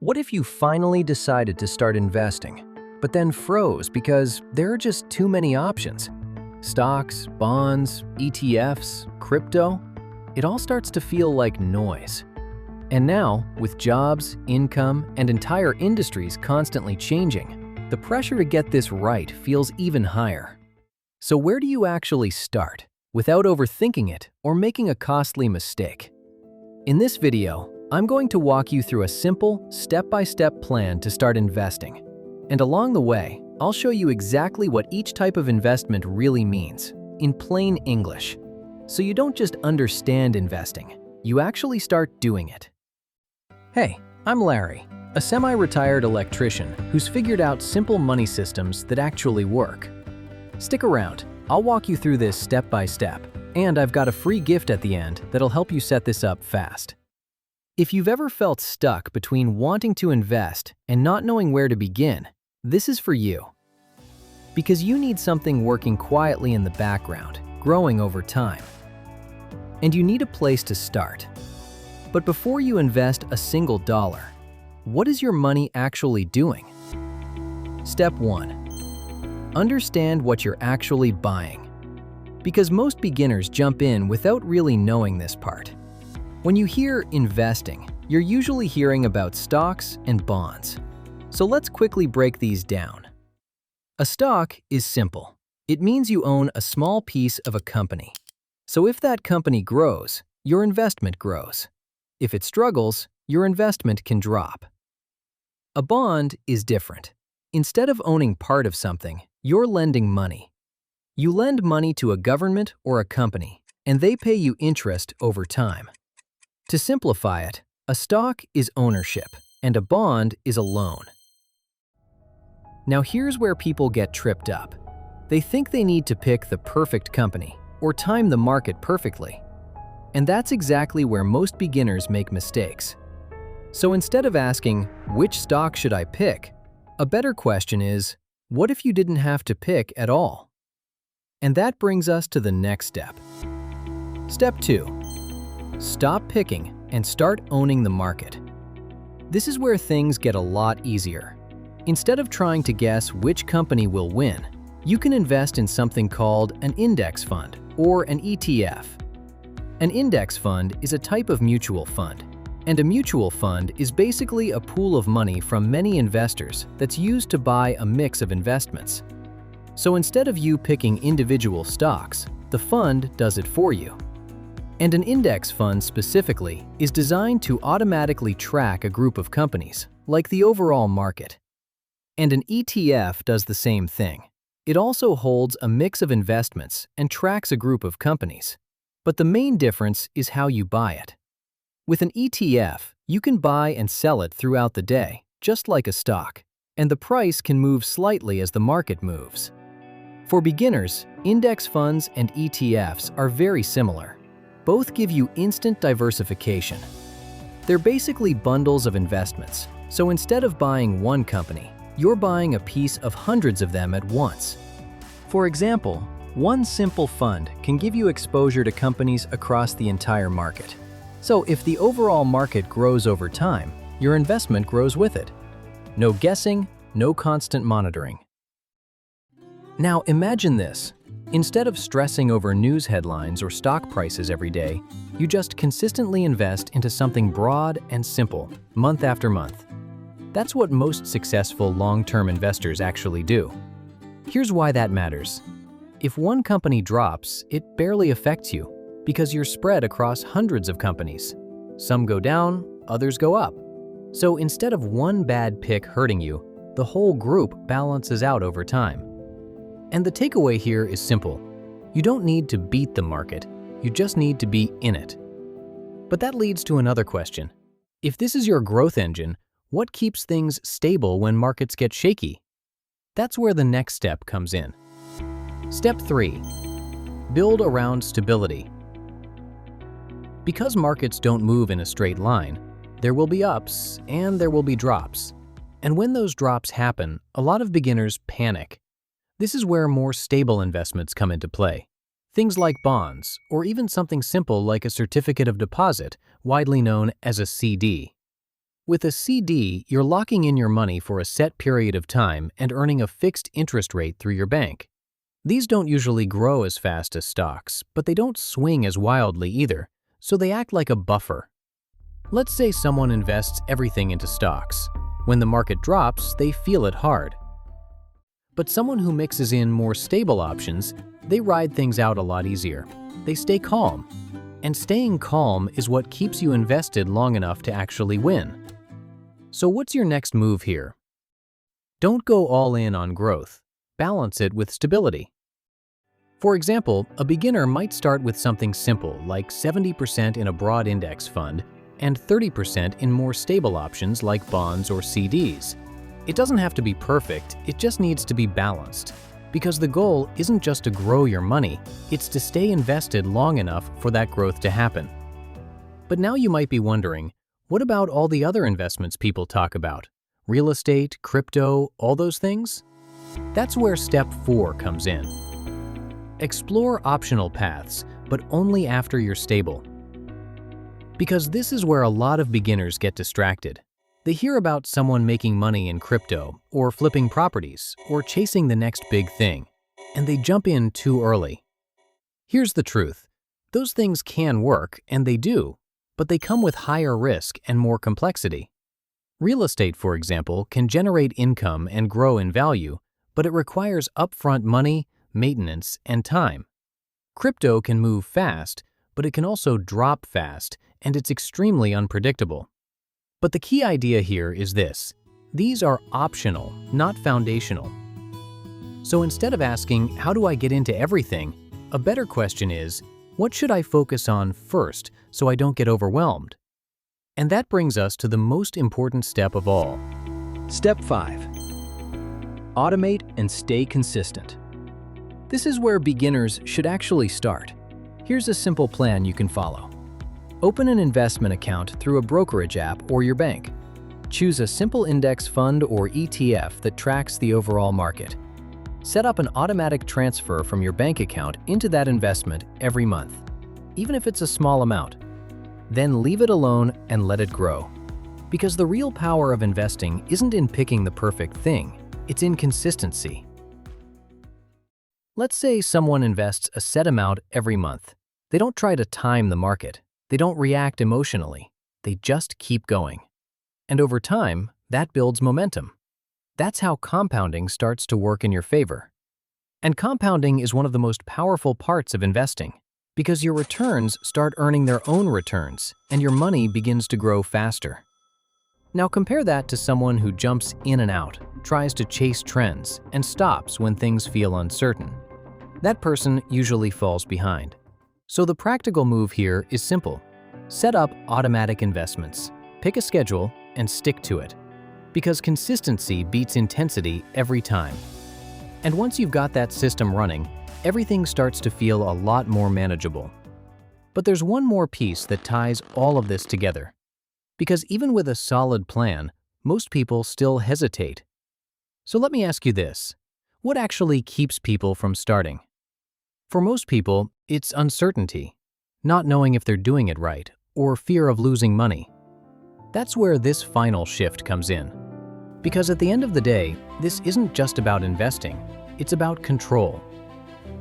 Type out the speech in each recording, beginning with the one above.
What if you finally decided to start investing, but then froze because there are just too many options? Stocks, bonds, ETFs, crypto, it all starts to feel like noise. And now, with jobs, income, and entire industries constantly changing, the pressure to get this right feels even higher. So where do you actually start, without overthinking it or making a costly mistake? In this video, I'm going to walk you through a simple, step-by-step plan to start investing. And along the way, I'll show you exactly what each type of investment really means, in plain English. So you don't just understand investing, you actually start doing it. Hey, I'm Larry, a semi-retired electrician who's figured out simple money systems that actually work. Stick around, I'll walk you through this step by step, and I've got a free gift at the end that'll help you set this up fast. If you've ever felt stuck between wanting to invest and not knowing where to begin, this is for you. Because you need something working quietly in the background, growing over time. And you need a place to start. But before you invest a single dollar, what is your money actually doing? Step 1. Understand what you're actually buying. Because most beginners jump in without really knowing this part. When you hear investing, you're usually hearing about stocks and bonds. So let's quickly break these down. A stock is simple. It means you own a small piece of a company. So if that company grows, your investment grows. If it struggles, your investment can drop. A bond is different. Instead of owning part of something, you're lending money. You lend money to a government or a company, and they pay you interest over time. To simplify it, a stock is ownership, and a bond is a loan. Now here's where people get tripped up. They think they need to pick the perfect company or time the market perfectly. And that's exactly where most beginners make mistakes. So instead of asking, which stock should I pick? A better question is, what if you didn't have to pick at all? And that brings us to the next step. Step 2. Stop picking and start owning the market. This is where things get a lot easier. Instead of trying to guess which company will win, you can invest in something called an index fund or an ETF. An index fund is a type of mutual fund, and a mutual fund is basically a pool of money from many investors that's used to buy a mix of investments. So instead of you picking individual stocks, the fund does it for you. And an index fund specifically is designed to automatically track a group of companies, like the overall market. And an ETF does the same thing. It also holds a mix of investments and tracks a group of companies. But the main difference is how you buy it. With an ETF, you can buy and sell it throughout the day, just like a stock, and the price can move slightly as the market moves. For beginners, index funds and ETFs are very similar. Both give you instant diversification. They're basically bundles of investments, so instead of buying one company, you're buying a piece of hundreds of them at once. For example, one simple fund can give you exposure to companies across the entire market. So if the overall market grows over time, your investment grows with it. No guessing, no constant monitoring. Now imagine this. Instead of stressing over news headlines or stock prices every day, you just consistently invest into something broad and simple, month after month. That's what most successful long-term investors actually do. Here's why that matters. If one company drops, it barely affects you because you're spread across hundreds of companies. Some go down, others go up. So instead of one bad pick hurting you, the whole group balances out over time. And the takeaway here is simple. You don't need to beat the market, you just need to be in it. But that leads to another question. If this is your growth engine, what keeps things stable when markets get shaky? That's where the next step comes in. Step 3. Build around stability. Because markets don't move in a straight line, there will be ups and there will be drops. And when those drops happen, a lot of beginners panic. This is where more stable investments come into play. Things like bonds, or even something simple like a certificate of deposit, widely known as a CD. With a CD, you're locking in your money for a set period of time and earning a fixed interest rate through your bank. These don't usually grow as fast as stocks, but they don't swing as wildly either, so they act like a buffer. Let's say someone invests everything into stocks. When the market drops, they feel it hard. But someone who mixes in more stable options, they ride things out a lot easier. They stay calm. And staying calm is what keeps you invested long enough to actually win. So what's your next move here? Don't go all in on growth. Balance it with stability. For example, a beginner might start with something simple like 70% in a broad index fund and 30% in more stable options like bonds or CDs. It doesn't have to be perfect, it just needs to be balanced. Because the goal isn't just to grow your money, it's to stay invested long enough for that growth to happen. But now you might be wondering, what about all the other investments people talk about? Real estate, crypto, all those things? That's where step 4 comes in. Explore optional paths, but only after you're stable. Because this is where a lot of beginners get distracted. They hear about someone making money in crypto, or flipping properties, or chasing the next big thing, and they jump in too early. Here's the truth. Those things can work, and they do, but they come with higher risk and more complexity. Real estate, for example, can generate income and grow in value, but it requires upfront money, maintenance, and time. Crypto can move fast, but it can also drop fast, and it's extremely unpredictable. But the key idea here is this: these are optional, not foundational. So instead of asking, how do I get into everything? A better question is, what should I focus on first so I don't get overwhelmed? And that brings us to the most important step of all. Step 5. Automate and stay consistent. This is where beginners should actually start. Here's a simple plan you can follow. Open an investment account through a brokerage app or your bank. Choose a simple index fund or ETF that tracks the overall market. Set up an automatic transfer from your bank account into that investment every month, even if it's a small amount. Then leave it alone and let it grow. Because the real power of investing isn't in picking the perfect thing, it's in consistency. Let's say someone invests a set amount every month. They don't try to time the market. They don't react emotionally. They just keep going. And over time, that builds momentum. That's how compounding starts to work in your favor. And compounding is one of the most powerful parts of investing, because your returns start earning their own returns, and your money begins to grow faster. Now compare that to someone who jumps in and out, tries to chase trends, and stops when things feel uncertain. That person usually falls behind. So the practical move here is simple. Set up automatic investments, pick a schedule, and stick to it. Because consistency beats intensity every time. And once you've got that system running, everything starts to feel a lot more manageable. But there's one more piece that ties all of this together. Because even with a solid plan, most people still hesitate. So let me ask you this: what actually keeps people from starting? For most people, it's uncertainty, not knowing if they're doing it right, or fear of losing money. That's where this final shift comes in. Because at the end of the day, this isn't just about investing, it's about control.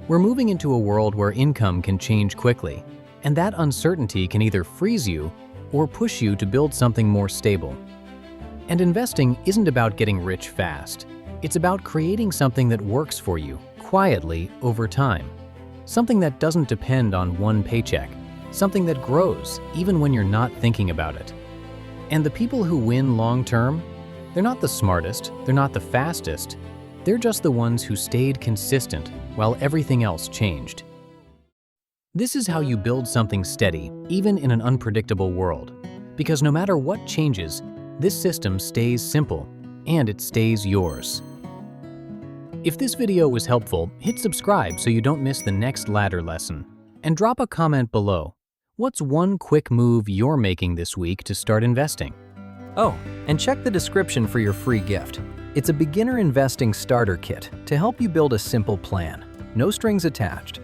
We're moving into a world where income can change quickly, and that uncertainty can either freeze you or push you to build something more stable. And investing isn't about getting rich fast. It's about creating something that works for you quietly over time. Something that doesn't depend on one paycheck. Something that grows even when you're not thinking about it. And the people who win long term, they're not the smartest, they're not the fastest, they're just the ones who stayed consistent while everything else changed. This is how you build something steady, even in an unpredictable world. Because no matter what changes, this system stays simple, and it stays yours. If this video was helpful, hit subscribe so you don't miss the next ladder lesson. And drop a comment below. What's one quick move you're making this week to start investing? Oh, and check the description for your free gift. It's a beginner investing starter kit to help you build a simple plan. No strings attached.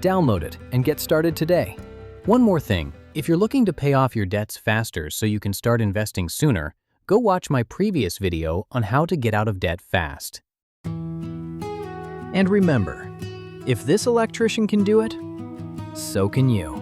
Download it and get started today. One more thing, If you're looking to pay off your debts faster so you can start investing sooner, go watch my previous video on how to get out of debt fast. And remember, if this electrician can do it, so can you.